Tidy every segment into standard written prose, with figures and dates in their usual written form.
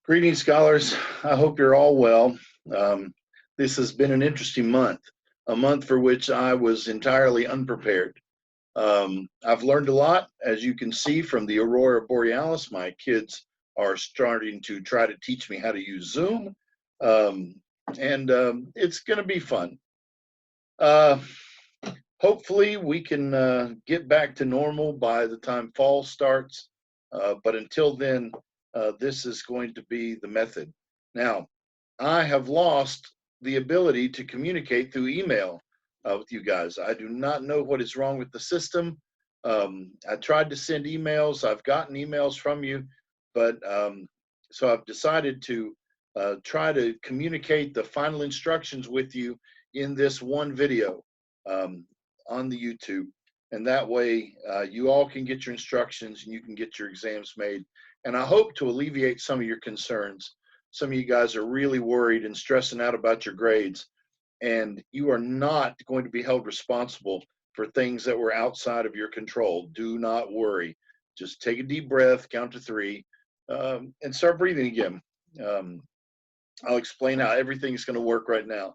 Greetings, scholars. I hope you're all well. Um, this has been an interesting month, a month for which I was entirely unprepared. I've learned a lot, as you can see from the Aurora Borealis. My kids are starting to try to teach me how to use Zoom, um, and it's going to be fun. Uh, Hopefully, we can get back to normal by the time fall starts, but until then, this is going to be the method. Now, I have lost the ability to communicate through email with you guys. I do not know what is wrong with the system. I tried to send emails, I've gotten emails from you, but so I've decided to try to communicate the final instructions with you in this one video um, on the YouTube. And that way you all can get your instructions and you can get your exams made. And I hope to alleviate some of your concerns. Some of you guys are really worried and stressing out about your grades, and you are not going to be held responsible for things that were outside of your control. Do not worry. Just take a deep breath, count to three, and start breathing again. Um, I'll explain how everything is going to work right now.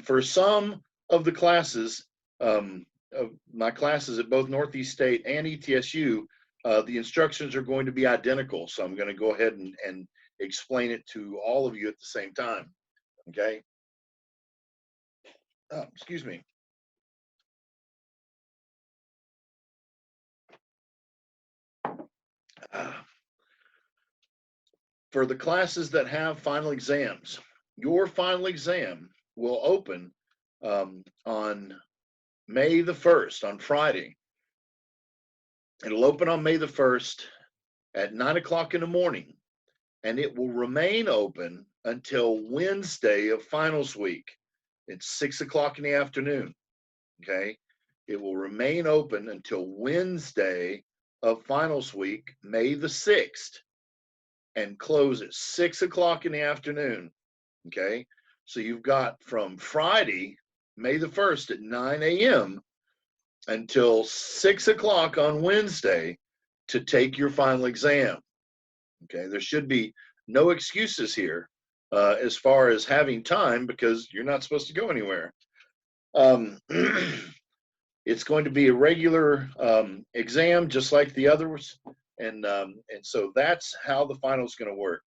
For some of the classes, of my classes at both Northeast State and ETSU, the instructions are going to be identical. So I'm going to go ahead and explain it to all of you at the same time. Okay. Excuse me. For the classes that have final exams, your final exam will open on May the 1st, on Friday. It'll open on May the 1st at 9 o'clock in the morning, and it will remain open until Wednesday of finals week. It's 6 o'clock in the afternoon. Okay. It will remain open until Wednesday of finals week, May the 6th, and close at 6 o'clock in the afternoon. Okay. So you've got from Friday, May the 1st at 9 a.m. until 6 o'clock on Wednesday to take your final exam. Okay. There should be no excuses here as far as having time, because you're not supposed to go anywhere. It's going to be a regular exam, just like the others, and so that's how the final is going to work.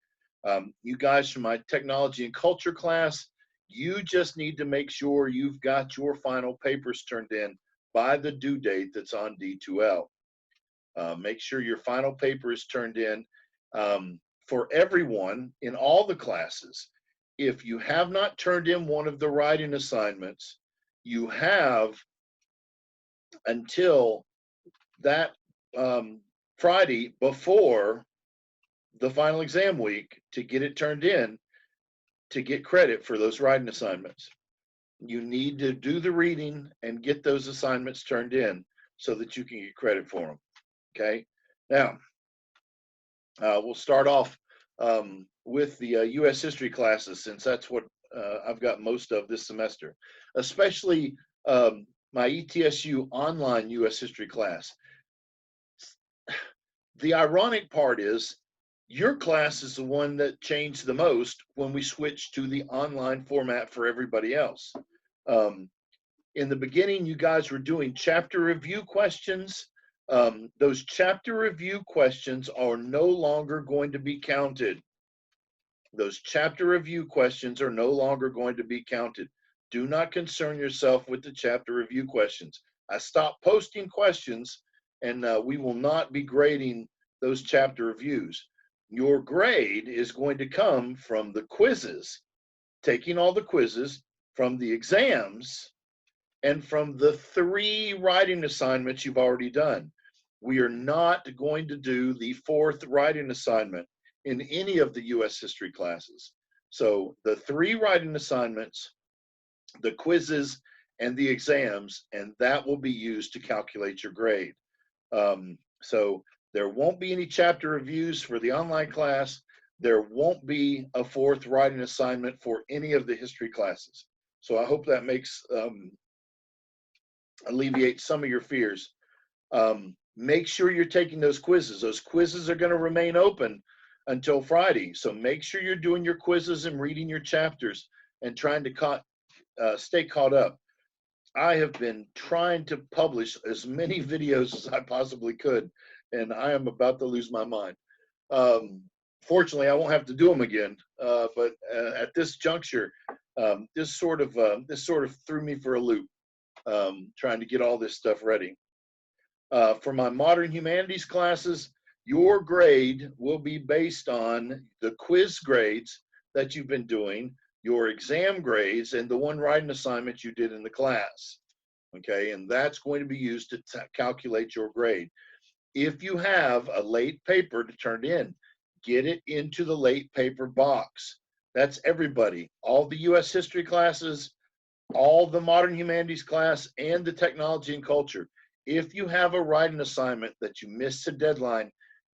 You guys from my technology and culture class, you just need to make sure you've got your final papers turned in by the due date that's on D2L. Make sure your final paper is turned in. For everyone in all the classes, if you have not turned in one of the writing assignments, you have until that Friday before the final exam week to get it turned in to get credit for those writing assignments. You need to do the reading and get those assignments turned in so that you can get credit for them. Okay. Now, we'll start off with the U.S. history classes, since that's what I've got most of this semester, especially my ETSU online U.S. history class. The ironic part is your class is the one that changed the most when we switched to the online format for everybody else. In the beginning, you guys were doing chapter review questions. Those chapter review questions are no longer going to be counted. Those chapter review questions are no longer going to be counted. Do not concern yourself with the chapter review questions. I stopped posting questions, and we will not be grading those chapter reviews. Your grade is going to come from the quizzes, taking all the quizzes, from the exams, and from the 3 writing assignments you've already done. We are not going to do the 4th writing assignment in any of the U.S. history classes. So the 3 writing assignments, the quizzes, and the exams, and that will be used to calculate your grade. So there won't be any chapter reviews for the online class. There won't be a 4th writing assignment for any of the history classes. So I hope that makes alleviate some of your fears. make sure you're taking those quizzes. Those quizzes are going to remain open until Friday. So make sure you're doing your quizzes and reading your chapters and trying to stay caught up. I have been trying to publish as many videos as I possibly could, and I am about to lose my mind. Fortunately, I won't have to do them again, but at this juncture, this sort of threw me for a loop, trying to get all this stuff ready. For my modern humanities classes, your grade will be based on the quiz grades that you've been doing, your exam grades, and the one writing assignment you did in the class. Okay, and that's going to be used to calculate your grade. If you have a late paper to turn in, get it into the late paper box. That's everybody, all the U.S. history classes, all the modern humanities class, and the technology and culture. If you have a writing assignment that you missed a deadline,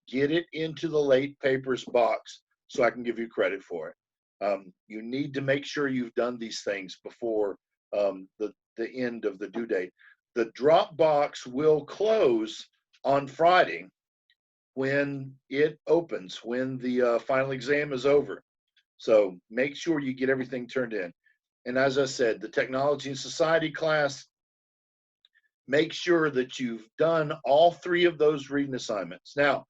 get it into the late papers box so I can give you credit for it. You need to make sure you've done these things before the end of the due date. The drop box will close on Friday when it opens, when the final exam is over. So make sure you get everything turned in. And as I said, the technology and society class, make sure that you've done all 3 of those reading assignments. Now,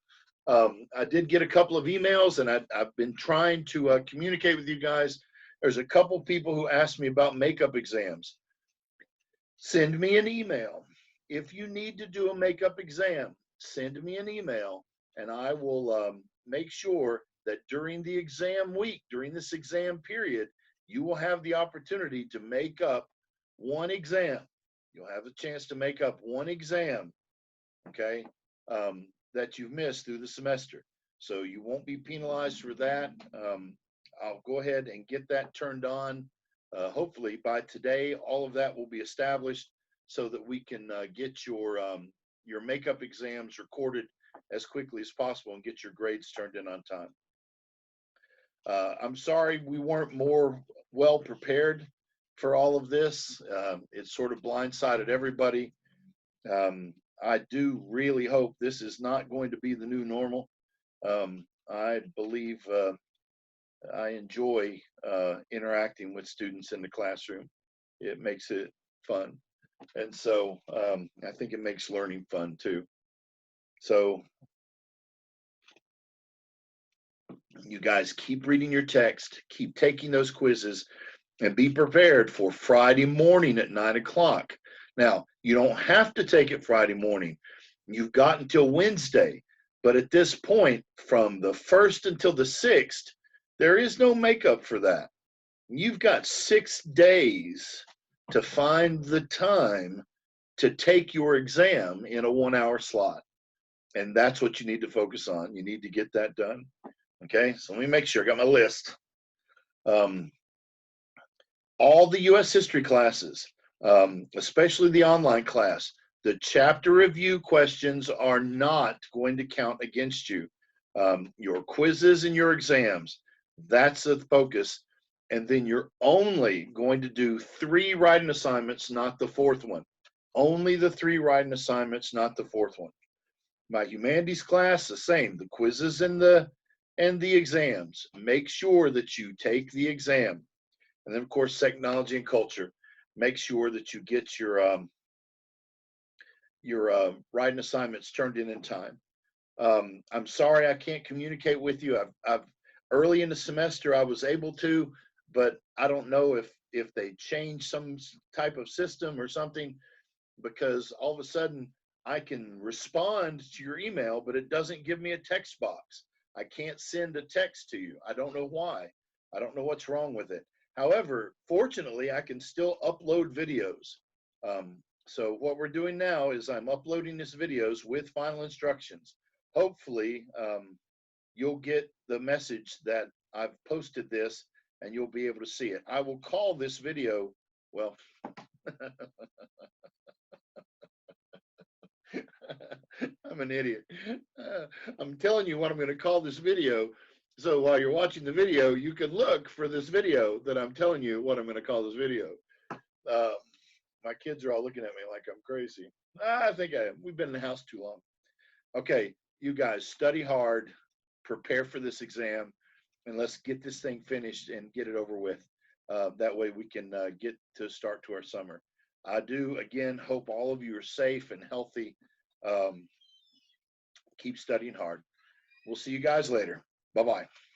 I did get a couple of emails, and I've been trying to communicate with you guys. There's a couple people who asked me about makeup exams. Send me an email. If you need to do a makeup exam, send me an email, and I will make sure that during the exam week, during this exam period, you will have the opportunity to make up one exam. You'll have a chance to make up one exam, okay, that you've missed through the semester. So you won't be penalized for that. I'll go ahead and get that turned on. Hopefully by today, all of that will be established so that we can get your makeup exams recorded as quickly as possible and get your grades turned in on time. I'm sorry we weren't more well prepared for all of this. It sort of blindsided everybody. I do really hope this is not going to be the new normal. I believe I enjoy interacting with students in the classroom. It makes it fun. And so I think it makes learning fun too. So you guys keep reading your text, keep taking those quizzes, and be prepared for Friday morning at 9 o'clock. Now, you don't have to take it Friday morning. You've got until Wednesday. But at this point, from the 1st until the 6th, there is no makeup for that. You've got 6 days to find the time to take your exam in a 1-hour slot. And that's what you need to focus on. You need to get that done. Okay, so let me make sure I got my list. All the U.S. history classes, especially the online class, the chapter review questions are not going to count against you. Your quizzes and your exams, that's the focus. And then you're only going to do 3 writing assignments, not the 4th one. Only the 3 writing assignments, not the 4th one. My humanities class, the same. The quizzes and the exams. Make sure that you take the exam. And then, of course, technology and culture. Make sure that you get your writing assignments turned in time. I'm sorry I can't communicate with you. I've early in the semester I was able to, but I don't know if they changed some type of system or something, because all of a sudden I can respond to your email, but it doesn't give me a text box. I can't send a text to you. I don't know why. I don't know what's wrong with it. However, fortunately, I can still upload videos. So what we're doing now is I'm uploading these videos with final instructions. Hopefully, you'll get the message that I've posted this and you'll be able to see it. I will call this video, well, I'm an idiot. I'm telling you what I'm going to call this video. So while you're watching the video, you can look for this video that I'm telling you what I'm going to call this video. My kids are all looking at me like I'm crazy. I think I am. We've been in the house too long. Okay, you guys study hard, prepare for this exam, and let's get this thing finished and get it over with. That way we can get to start to our summer. I do again hope all of you are safe and healthy. Um, keep studying hard. We'll see you guys later. Bye bye.